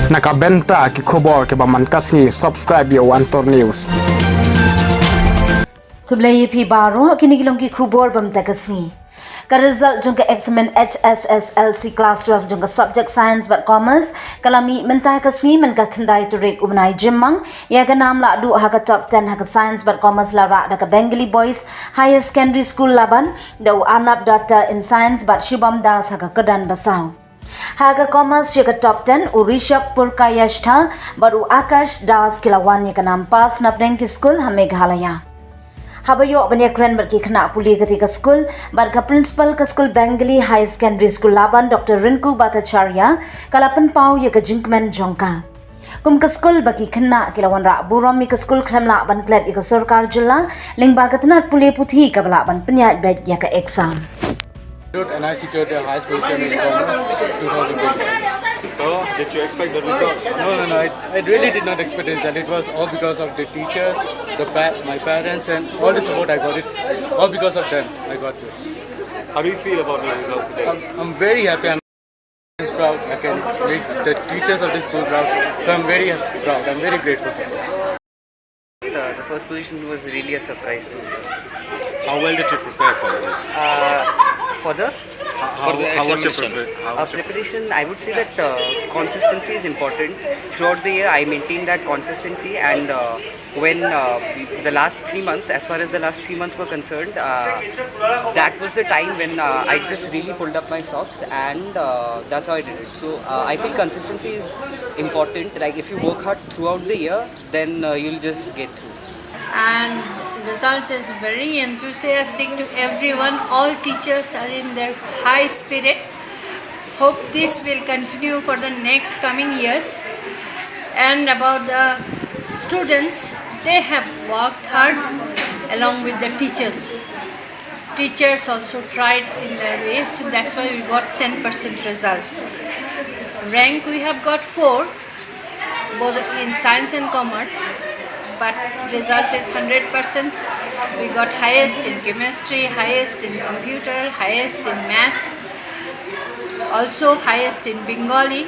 Nakabenta ki khobor ke baman kasngi subscribe yo Antor News. Kublai pi baro kini gilong ki khubor bam takasngi. Ka result jong ka examen HSSLC class 12 jong ka subject science but commerce kalami mentai kasngi men ka khandai to rek umnai jimmang ya ka nam la du ha ka top 10 ha ka science but commerce la ra da ka Bengali boys higher secondary school laban da anap doctor in science but Shubham Das ha ka kadan basau. Haga commerce ya ka top 10 Urishab Purka Yashtha baru Akash Das kilawan ya ka nam pass na ki school ha Meghalaya. Habayo banyak keren berki kena puli ketika school barka principal ke school Bengali High Secondary School Laban Dr. Rinku Bhattacharya kalapan pau ya ke Jinkman Jongka. Kum ke school bagi kena kilawan rak buram ke school klam laban klet ke Sarkar Jilla ling bagatnat puli puthi ke balaban penyat bed ya ke exam. And I secured the highest position in commerce 2020. So, did you expect the result? No. I really did not expect the result. It was all because of the teachers, my parents, and all the support I got. It all because of them. I got this. How do you feel about the result today? I'm very happy. I'm proud. I can make the teachers of the school proud. So I'm very proud. I'm very grateful for this. The first position was really a surprise to me. How well did you prepare for this? For the How was your preparation, I would say that consistency is important. Throughout the year, I maintained that consistency, and when the last 3 months, as far as the last 3 months were concerned, that was the time when I just really pulled up my socks, and that's how I did it. So I feel consistency is important. Like if you work hard throughout the year, then you'll just get through. And result is very enthusiastic to everyone. All teachers are in their high spirit. Hope this will continue for the next coming years. And about the students, they have worked hard along with the teachers. Teachers also tried in their way, so that's why we got 100% result. Rank we have got 4, both in science and commerce. But result is 100%. We got highest in chemistry, highest in computer, highest in maths, also highest in Bengali.